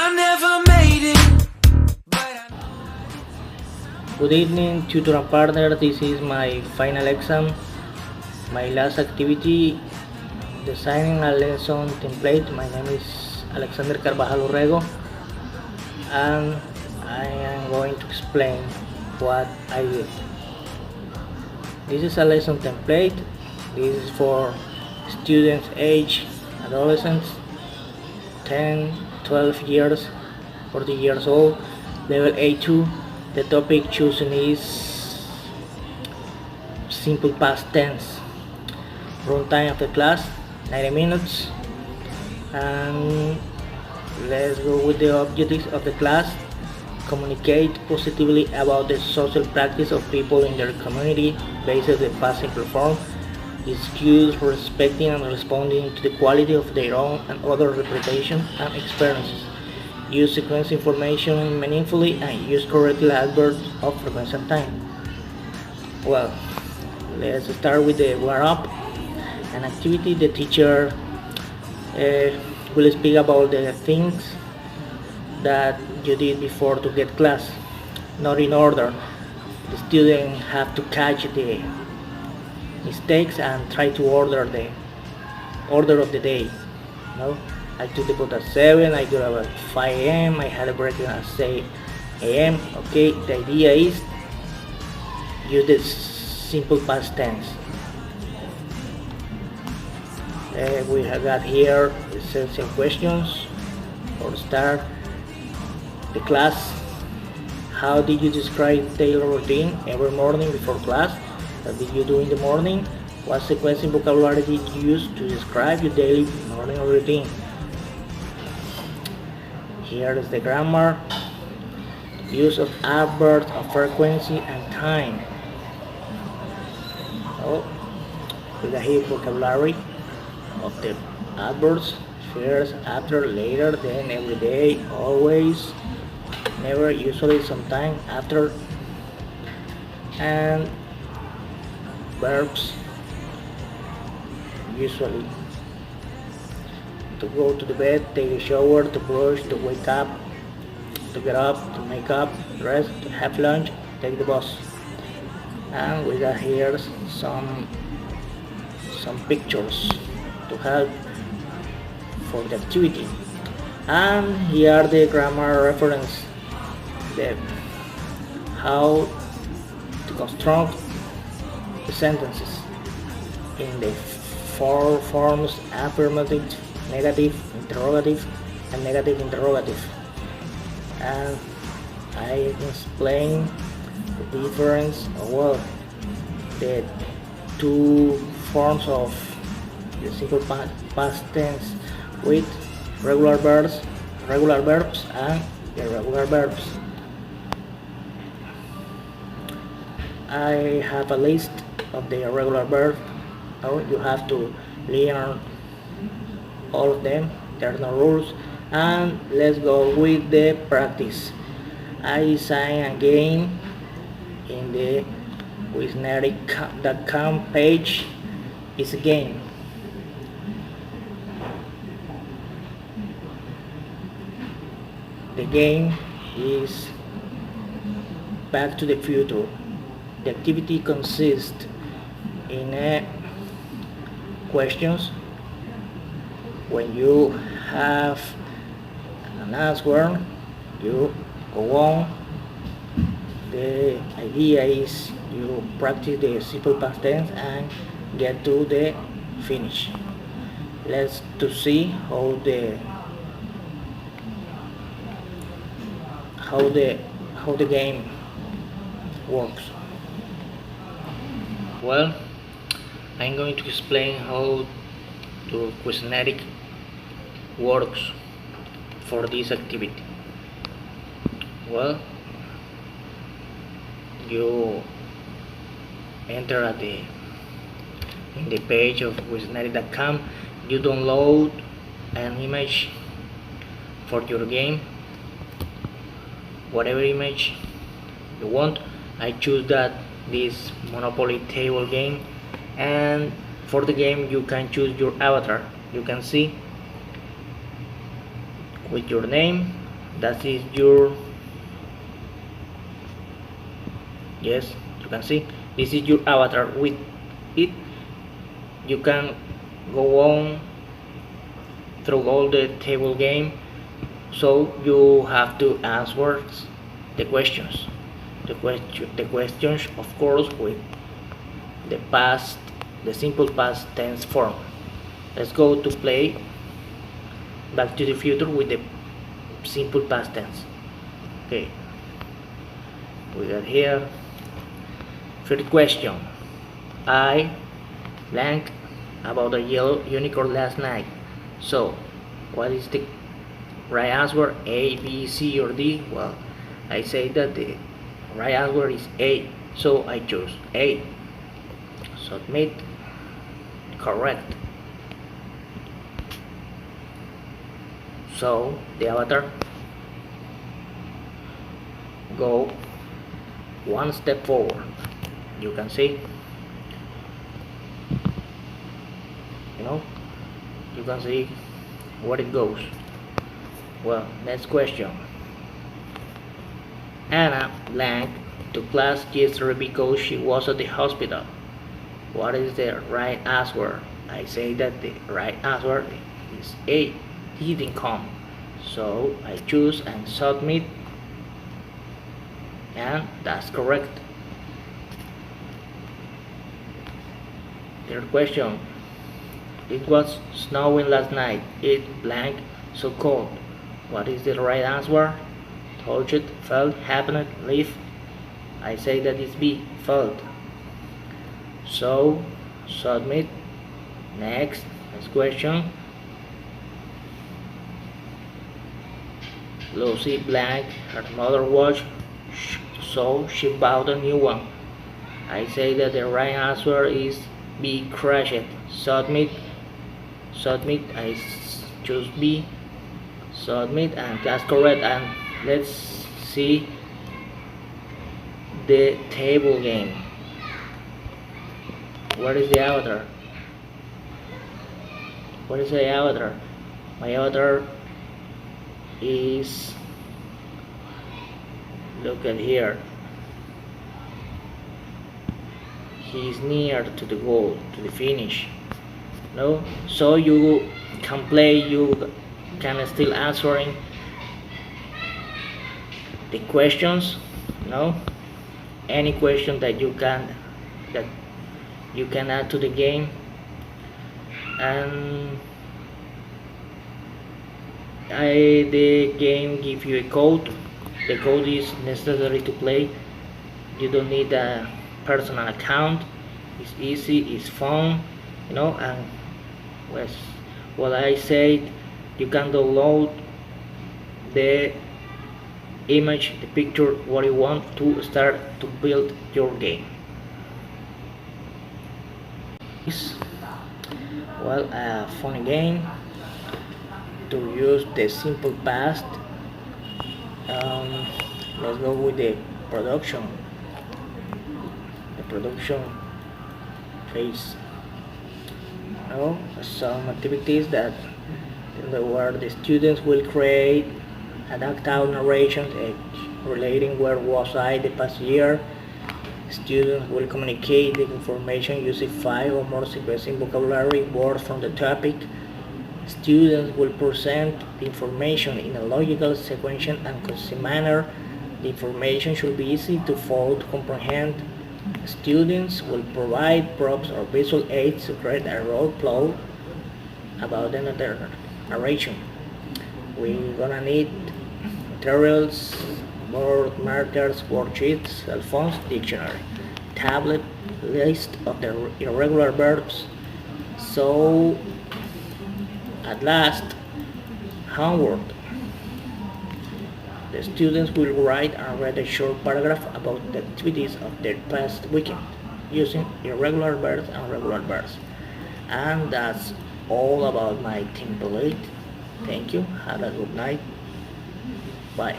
I never made it. Good evening, tutor and partner. This is my final exam, my last activity, designing a lesson template. My name is Alexander Carvajal Urrego, and I am going to explain what I did. This is a lesson template. This is for students age adolescents, 10, 12 years, 40 years old, level A2. The topic chosen is simple past tense. Runtime of the class 90 minutes, and let's go with the objectives of the class. Communicate positively about the social practice of people in their community based on the past simple form. Skills for respecting and responding to the quality of their own and other reputation and experiences. Use sequence information meaningfully and use correctly adverbs of frequency and time. Well, let's start with the warm-up. An activity the teacher will speak about the things that you did before to get class, not in order. The student have to catch the mistakes and try to order the order of the day. No, I took the boat at 7, I got up at 5 a.m., I had a break at 6 a.m. Okay, the idea is use the simple past tense. We have got here essential questions for start. The class. How did you describe daily routine every morning before class? What did you do in the morning? What sequencing vocabulary did you use to describe your daily morning routine? Here is the grammar. Use of adverbs of frequency and time. So, we got here vocabulary of the adverbs. First, after, later, then, every day, always, never, usually, sometime, after, and verbs, usually. To go to the bed, take a shower, to brush, to wake up, to get up, to make up, dress, to have lunch, take the bus. And we got here some pictures to help for the activity. And here are the grammar reference, how to construct the sentences in the four forms: affirmative, negative, interrogative, and negative interrogative. And I explain the difference, the two forms of the simple past tense with regular verbs and irregular verbs. I have a list of the irregular verbs. Now you have to learn all of them. There are no rules. And let's go with the practice. I design a game in the Wisnetic.com page. It's a game. The game is Back to the Future. The activity consists in questions. When you have an answer, you go on. The idea is you practice the simple past tense and get to the finish. Let's to see how the game works. Well, I'm going to explain how the Quiznetic works for this activity. Well, you enter in the page of Wisnetic.com. You download an image for your game, whatever image you want. I choose this Monopoly table game, and for the game you can choose your avatar. You can see with your name That is your, yes, you can see this is your avatar. With it you can go on through all the table game, so you have to answer the questions, the questions of course with the simple past tense form. Let's go to play Back to the Future with the simple past tense. Okay, we got here first question. I blank about a yellow unicorn last night. So what is the right answer? A, B, C, or D? Well, I say that the right answer is A, so I choose A. Submit. Correct. So the avatar go one step forward. You can see, you can see where it goes. Well, next question. Anna blank to class yesterday because she was at the hospital. What is the right answer? I say that the right answer is A. He didn't come. So I choose and submit, and that's correct. Third question. It was snowing last night. It blank so cold. What is the right answer? Touched, felt, happened, lived. I say that it's B. Felt. So submit. Next question. Lucy blank her mother watch, so she bought a new one. I say that the right answer is B. Crashed. Submit. I choose B. Submit, and that's correct. And let's see the table game. Where is the avatar? What is the avatar? My avatar is, look at here, he's near to the goal, to the finish. No, so you can play, you can still answering the questions, any question that you can add to the game. And the game give you a code. The code is necessary to play. You don't need a personal account. It's easy, it's fun, and what I said, you can download the image, the picture, what you want to start to build your game. Well, a funny game to use the simple past. Let's go with the production phase. Some activities that where the students will create an act-out narration relating where was I the past year. Students will communicate the information using 5 or more sequencing vocabulary words from the topic. Students will present the information in a logical, sequential, and consistent manner. The information should be easy to follow, to comprehend. Students will provide props or visual aids to create a role play about the narration. We're gonna need materials, board markers, worksheets, cell phones, dictionary, tablet, list of the irregular verbs. So at last, homework. The students will write and read a short paragraph about the activities of their past weekend using irregular verbs and regular verbs. And that's all about my template. Thank you. Have a good night. Bye.